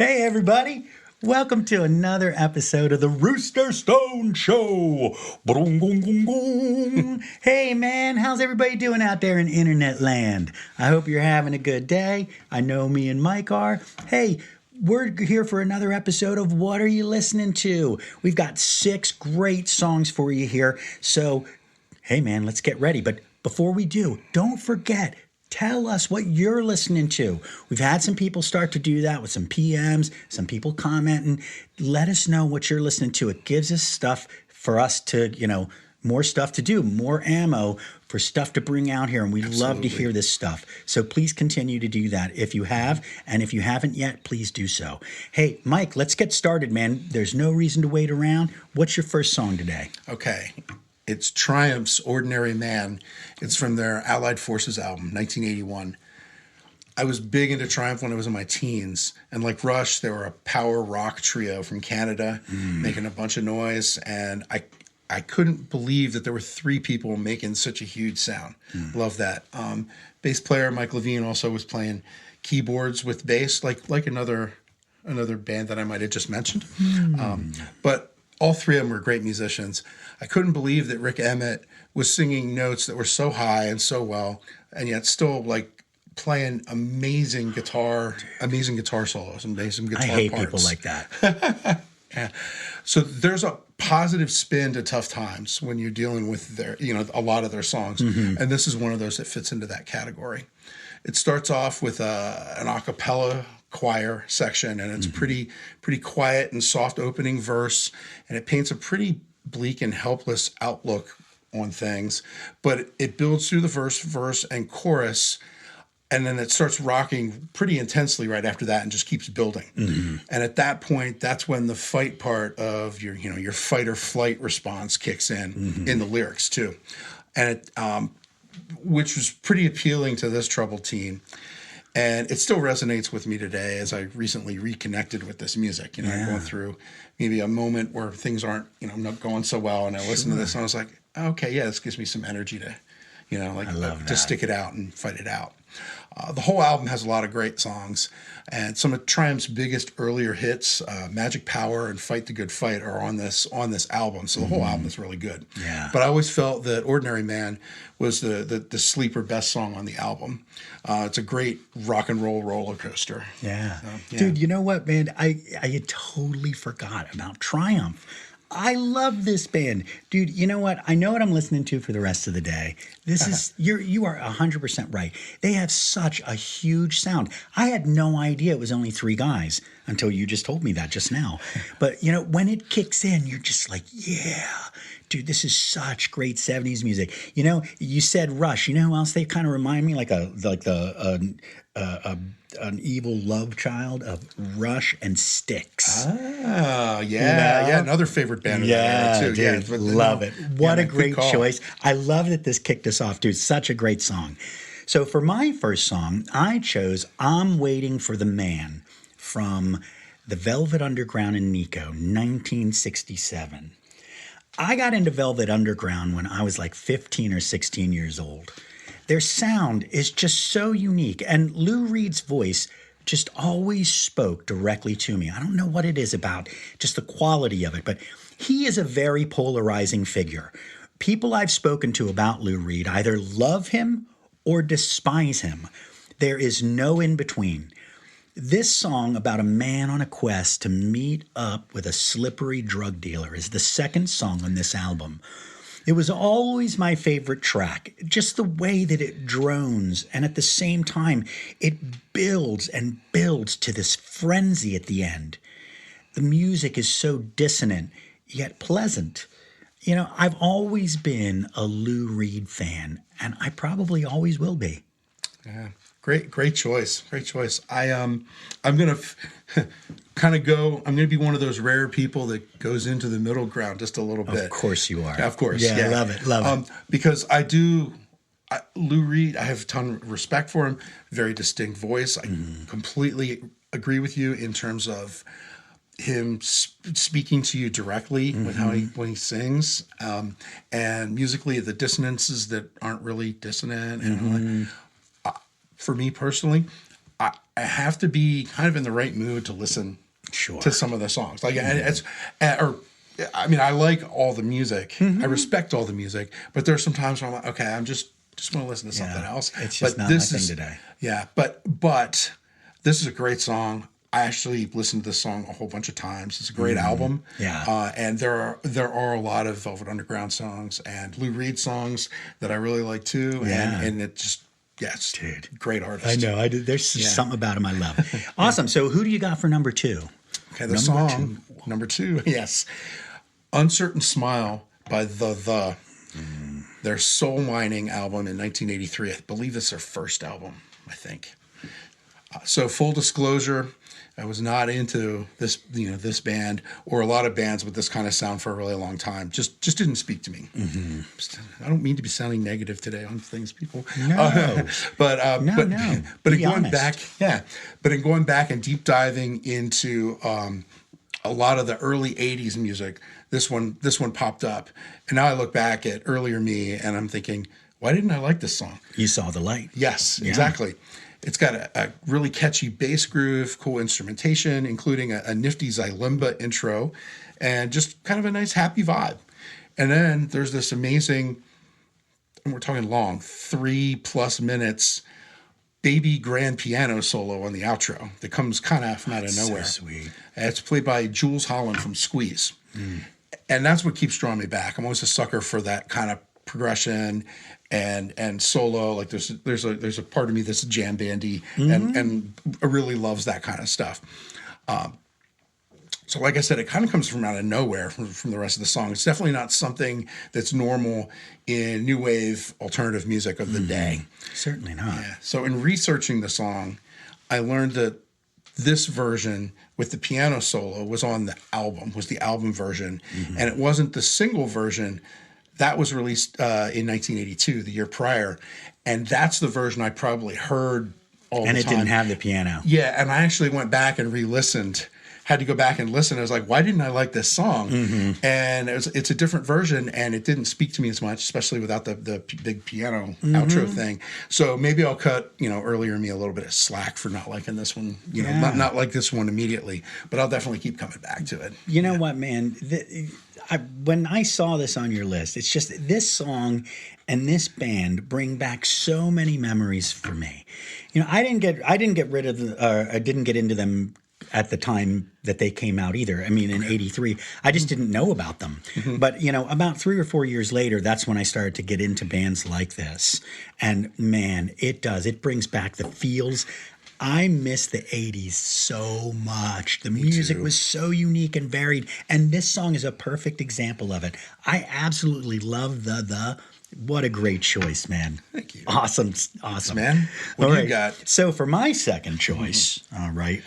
Hey, everybody. Welcome to another episode of the Rooster Stone Show. Boom, boom, boom, boom. Hey, man, how's everybody doing out there in internet land? I hope you're having a good day. I know me and Mike are. Hey, we're here for another episode of What Are You Listening To? We've got 6 great songs for you here. So, hey, man, let's get ready. But before we do, don't forget, tell us what you're listening to. We've had some people start to do that with some PMs, some people commenting. Let us know what you're listening to. It gives us stuff for us to, more stuff to do, more ammo for stuff to bring out here. And we love to hear this stuff. So please continue to do that if you have. And if you haven't yet, please do so. Hey, Mike, let's get started, man. There's no reason to wait around. What's your first song today? Okay. It's Triumph's Ordinary Man. It's from their Allied Forces album, 1981. I was big into Triumph when I was in my teens. And like Rush, they were a power rock trio from Canada, making a bunch of noise. And I couldn't believe that there were 3 people making such a huge sound. Love that. Bass player Mike Levine also was playing keyboards with bass, like another band that I might have just mentioned. But all 3 of them were great musicians. I couldn't believe that Rick Emmett was singing notes that were so high and so well, and yet still like playing amazing guitar solos, amazing guitar parts. I hate people like that. Yeah. So there's a positive spin to tough times when you're dealing with a lot of their songs, and this is one of those that fits into that category. It starts off with an a cappella choir section, and it's pretty quiet and soft opening verse, and it paints a pretty bleak and helpless outlook on things, but it builds through the verse and chorus, and then it starts rocking pretty intensely right after that and just keeps building. And at that point, that's when the fight part of your fight or flight response kicks in the lyrics too, and it which was pretty appealing to this troubled teen. And it still resonates with me today as I recently reconnected with this music. I'm going through maybe a moment where things aren't, not going so well. And I listened to this and I was like, okay, yeah, this gives me some energy to, to stick it out and fight it out. The whole album has a lot of great songs, and some of Triumph's biggest earlier hits, Magic Power and Fight the Good Fight, are on this album. So the whole album is really good. Yeah. But I always felt that Ordinary Man was the sleeper best song on the album. It's a great rock and roll roller coaster. Yeah. So, yeah. Dude, you know what, man? I had totally forgot about Triumph. I love this band. Dude, you know what? I know what I'm listening to for the rest of the day. This is, you are 100% right. They have such a huge sound. I had no idea it was only 3 guys until you just told me that just now. But, when it kicks in, you're just like, yeah. Dude, this is such great 70s music. You said Rush. You know who else they kind of remind me? Like an evil love child of Rush and Styx. Ah, yeah, yeah. Another favorite band of that era too. Dude, yeah, love it. What a great choice. I love that this kicked us off, dude. Such a great song. So for my first song, I chose I'm Waiting for the Man from the Velvet Underground and Nico, 1967. I got into Velvet Underground when I was like 15 or 16 years old. Their sound is just so unique, and Lou Reed's voice just always spoke directly to me. I don't know what it is about just the quality of it, but he is a very polarizing figure. People I've spoken to about Lou Reed either love him or despise him. There is no in between. This song about a man on a quest to meet up with a slippery drug dealer is the second song on this album. It was always my favorite track, just the way that it drones, and at the same time, it builds and builds to this frenzy at the end. The music is so dissonant, yet pleasant. I've always been a Lou Reed fan, and I probably always will be. Yeah. Great choice. I'm going to kind of go, I'm going to be one of those rare people that goes into the middle ground just a little bit. Of course you are. Yeah, of course. Yeah, love it. Because Lou Reed, I have a ton of respect for him, very distinct voice. I completely agree with you in terms of him speaking to you directly with when he sings, and musically the dissonances that aren't really dissonant. And for me personally, I have to be kind of in the right mood to listen to some of the songs. Like I mean, I like all the music. I respect all the music, but there's some times where I'm like, okay, I'm just want to listen to something else. It's just not my thing today. Yeah, but this is a great song. I actually listened to this song a whole bunch of times. It's a great album. Yeah. And there are a lot of Velvet Underground songs and Lou Reed songs that I really like too. Yeah. And it just, it's great artist. I know. There's something about him I love. Awesome. So who do you got for number 2? Okay, number two, yes. Uncertain Smile by The. Their Soul Mining album in 1983. I believe it's their first album, I think. So full disclosure, I was not into this band or a lot of bands with this kind of sound for a really long time. Just didn't speak to me. I don't mean to be sounding negative today on things, people. No, but But in going back and deep diving into a lot of the early '80s music, this one popped up, and now I look back at earlier me and I'm thinking, why didn't I like this song? You saw the light. Yes, exactly. It's got a really catchy bass groove, cool instrumentation, including a nifty Zylimba intro, and just kind of a nice, happy vibe. And then there's this amazing, and we're talking long, 3+ minutes, baby grand piano solo on the outro that comes kind of from out of nowhere. So sweet. It's played by Jules Holland from Squeeze. And that's what keeps drawing me back. I'm always a sucker for that kind of progression and solo. Like there's a part of me that's jam bandy and really loves that kind of stuff. So like I said, it kind of comes from out of nowhere from the rest of the song. It's definitely not something that's normal in new wave alternative music of the day. Certainly not. Yeah. So in researching the song, I learned that this version with the piano solo was on the album version, and it wasn't the single version. That was released in 1982, the year prior, and that's the version I probably heard all the time. And it didn't have the piano. Yeah, and I actually went back and re-listened. Had to go back and listen. I was like, why didn't I like this song? And it's a different version, and it didn't speak to me as much, especially without the big piano outro thing. So maybe I'll cut earlier me a little bit of slack for not liking this one. Not like this one immediately, but I'll definitely keep coming back to it. You know what, man? When I saw this on your list, it's just this song and this band bring back so many memories for me. I didn't get rid of I didn't get into them at the time that they came out either. I mean, in '83, I just didn't know about them. But, about 3 or 4 years later, that's when I started to get into bands like this. And man, it brings back the feels. I miss the 80s so much. The music was so unique and varied. And this song is a perfect example of it. I absolutely love the. What a great choice, man. Thank you. Awesome. Man. What do you got? So for my second choice, all right,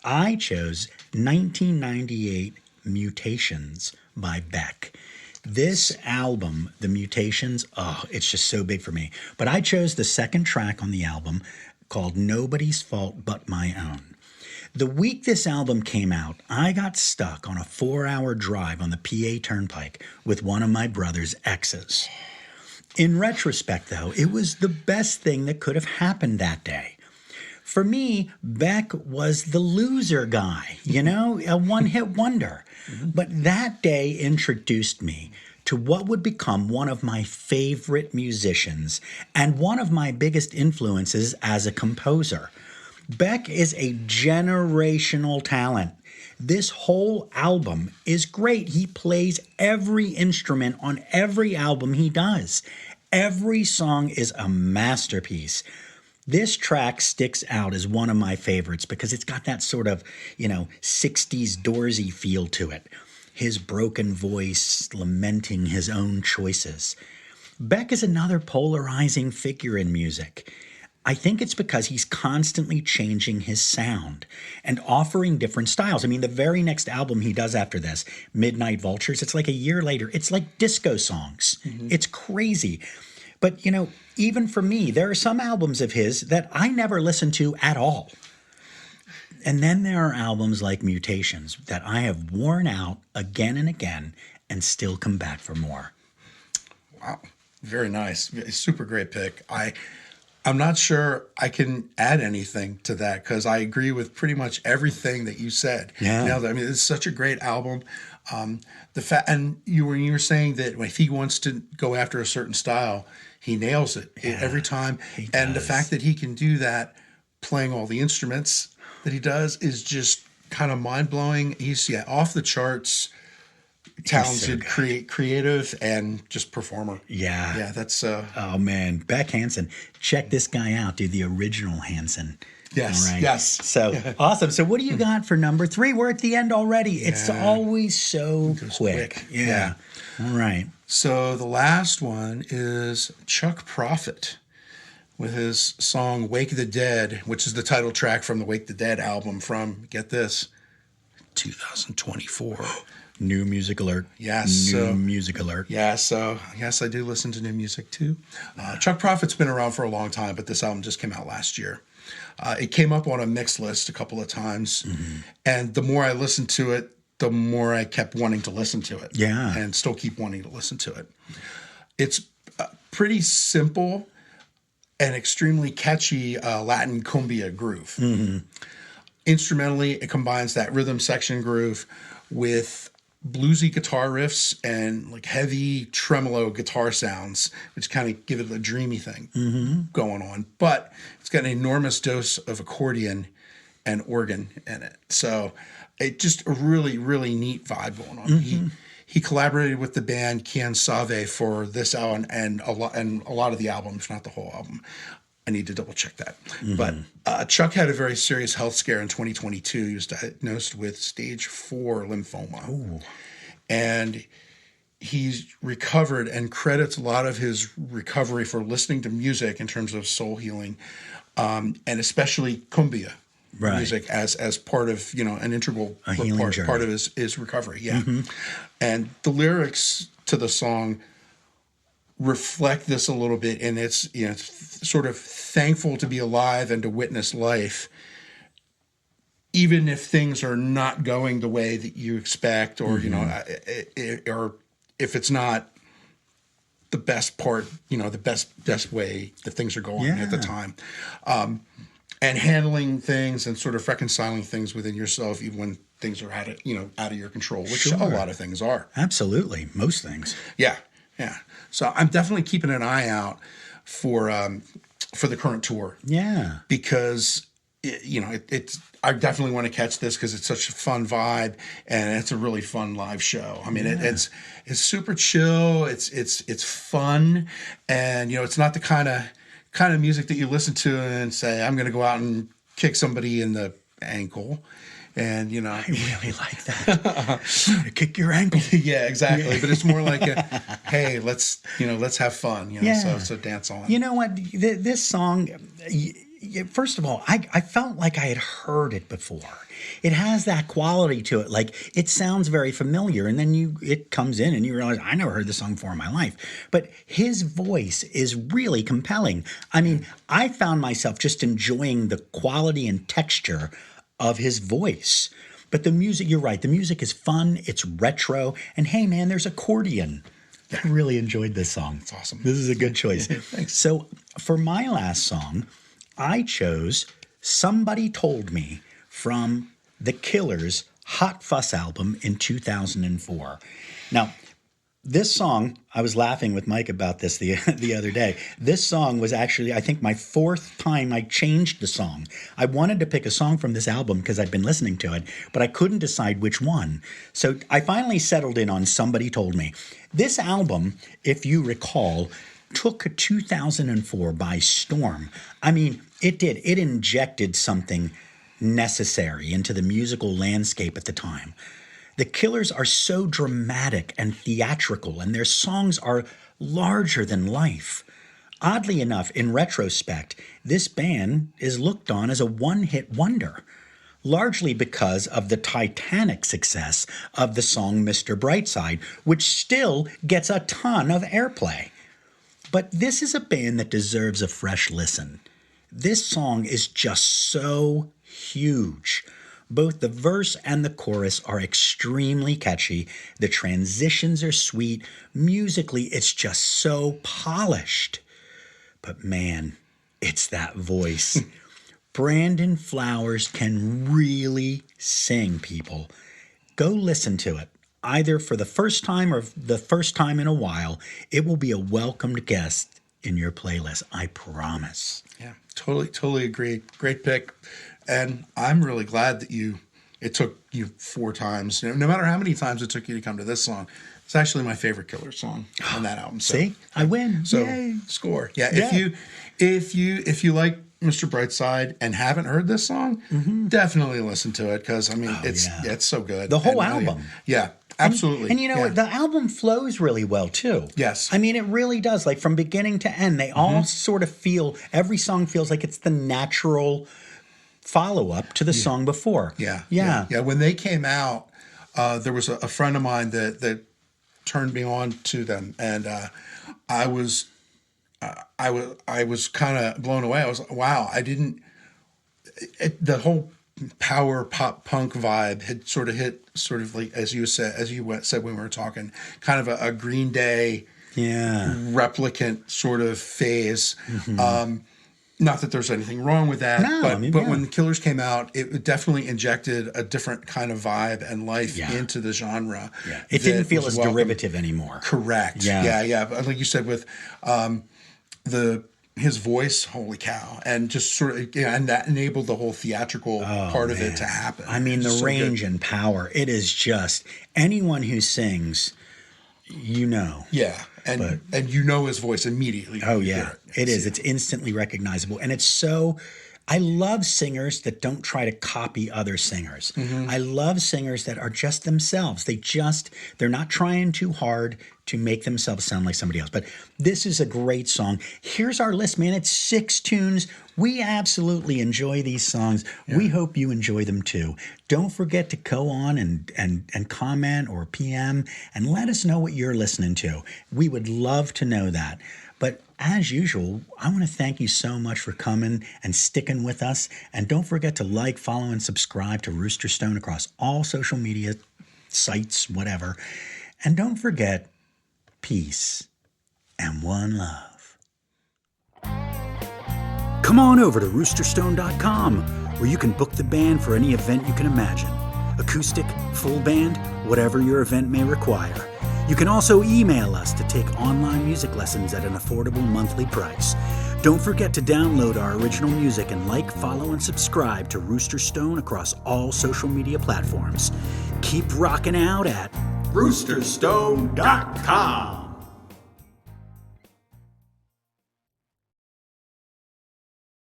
I chose 1998 Mutations by Beck. This album, The Mutations, it's just so big for me. But I chose the second track on the album called Nobody's Fault But My Own. The week this album came out, I got stuck on a 4-hour drive on the PA Turnpike with one of my brother's exes. In retrospect, though, it was the best thing that could have happened that day. For me, Beck was the loser guy, a one-hit wonder. But that day introduced me to what would become one of my favorite musicians and one of my biggest influences as a composer. Beck is a generational talent. This whole album is great. He plays every instrument on every album he does. Every song is a masterpiece. This track sticks out as one of my favorites because it's got that sort of, 60s Doorsy feel to it. His broken voice lamenting his own choices. Beck is another polarizing figure in music. I think it's because he's constantly changing his sound and offering different styles. I mean, the very next album he does after this, Midnight Vultures, it's like a year later. It's like disco songs. It's crazy. But, even for me, there are some albums of his that I never listened to at all. And then there are albums like Mutations that I have worn out again and again and still come back for more. Wow. Very nice. Super great pick. I'm not sure I can add anything to that because I agree with pretty much everything that you said. Yeah. I mean, it's such a great album. The fact, and when you were saying that if he wants to go after a certain style, he nails it every time. And the fact that he can do that, playing all the instruments that he does, is just kind of mind blowing. He's off the charts. Talented, so creative, and just performer. Yeah. That's oh man, Beck Hansen. Check this guy out, dude. The original Hansen. Yes. All right. Yes. So awesome. So what do you got for number 3? We're at the end already. It's always so quick. Yeah. All right. So the last one is Chuck Prophet with his song "Wake the Dead," which is the title track from the "Wake the Dead" album from, get this, 2024. New music alert. Yes. New music alert. Yeah, so yes, I do listen to new music too. Chuck Prophet's been around for a long time, but this album just came out last year. It came up on a mix list a couple of times, and the more I listened to it, the more I kept wanting to listen to it. Yeah. And still keep wanting to listen to it. It's pretty simple and extremely catchy Latin cumbia groove. Instrumentally, it combines that rhythm section groove with bluesy guitar riffs and like heavy tremolo guitar sounds, which kind of give it a dreamy thing going on. But it's got an enormous dose of accordion and organ in it. So it just a really, really neat vibe going on. He collaborated with the band Quien Sabe for this album and a lot of the album, if not the whole album. I need to double check that. But Chuck had a very serious health scare in 2022. He was diagnosed with stage 4 lymphoma. Ooh. And he's recovered and credits a lot of his recovery for listening to music in terms of soul healing, and especially cumbia music as part of, an integral part of his recovery. Yeah. And the lyrics to the song reflect this a little bit, and it's sort of thankful to be alive and to witness life, even if things are not going the way that you expect, or or if it's not the best part, the best way that things are going at the time, and handling things and sort of reconciling things within yourself, even when things are out of your control, which a lot of things are. Absolutely, most things. Yeah. So I'm definitely keeping an eye out for the current tour. Yeah. Because it's I definitely want to catch this because it's such a fun vibe and it's a really fun live show. I mean, it's super chill. It's fun, and it's not the kind of music that you listen to and say, I'm going to go out and kick somebody in the ankle. And I really like that. Kick your ankle. Yeah, exactly. Yeah. But it's more like hey, let's have fun. So dance on. You know what? This song, first of all, I felt like I had heard it before. It has that quality to it. Like, it sounds very familiar, and then it comes in and you realize, I never heard this song before in my life. But his voice is really compelling. I mean, I found myself just enjoying the quality and texture of his voice. But the music, you're right, the music is fun, it's retro, and hey man, there's accordion. I really enjoyed this song. It's awesome. This is a good choice. Thanks. So for my last song, I chose Somebody Told Me from The Killers' Hot Fuss album in 2004. Now, this song, I was laughing with Mike about this the other day. This song was actually, I think, my 4th time I changed the song. I wanted to pick a song from this album because I'd been listening to it, but I couldn't decide which one. So I finally settled in on Somebody Told Me. This album, if you recall, took 2004 by storm. I mean, it did. It injected something necessary into the musical landscape at the time. The Killers are so dramatic and theatrical, and their songs are larger than life. Oddly enough, in retrospect, this band is looked on as a one-hit wonder, largely because of the titanic success of the song Mr. Brightside, which still gets a ton of airplay. But this is a band that deserves a fresh listen. This song is just so huge. Both the verse and the chorus are extremely catchy. The transitions are sweet. Musically, it's just so polished. But man, it's that voice. Brandon Flowers can really sing, people. Go listen to it. Either for the first time or the first time in a while, it will be a welcomed guest in your playlist. I promise. Yeah, totally agree. Great pick. And I'm really glad that it took you 4 times. No matter how many times it took you to come to this song, it's actually my favorite Killer song on that album. So, see, I win. So Yay. Score. Yeah. If you like Mr. Brightside and haven't heard this song, definitely listen to it, because it's so good. The whole album. Yeah. Absolutely. And you know, the album flows really well, too. Yes. I mean, it really does. Like, from beginning to end, they all sort of every song feels like it's the natural follow-up to the song before. Yeah. When they came out, there was a friend of mine that turned me on to them, and I was kind of blown away. I was like, wow, the whole power pop punk vibe had sort of hit, sort of like, as you said when we were talking, kind of a Green Day replicant sort of phase. Not that there's anything wrong with that, but when the Killers came out, it definitely injected a different kind of vibe and life into the genre. Yeah. It didn't feel as derivative anymore. Correct. Yeah. But like you said, with his voice, holy cow, and just sort of, and that enabled the whole theatrical part of it to happen. I mean, the range and power, it is just, anyone who sings, you know. Yeah, and you know his voice immediately. Oh, yeah, it is. It's instantly recognizable. And it's so, I love singers that don't try to copy other singers. I love singers that are just themselves. They're not trying too hard to make themselves sound like somebody else. But this is a great song. Here's our list, man. It's 6 tunes. We absolutely enjoy these songs. Yeah. We hope you enjoy them too. Don't forget to go on and comment or PM and let us know what you're listening to. We would love to know that. But as usual, I want to thank you so much for coming and sticking with us. And don't forget to like, follow, and subscribe to Rooster Stone across all social media sites, whatever. And don't forget, peace and one love. Come on over to roosterstone.com, where you can book the band for any event you can imagine. Acoustic, full band, whatever your event may require. You can also email us to take online music lessons at an affordable monthly price. Don't forget to download our original music and like, follow, and subscribe to Rooster Stone across all social media platforms. Keep rocking out at roosterstone.com.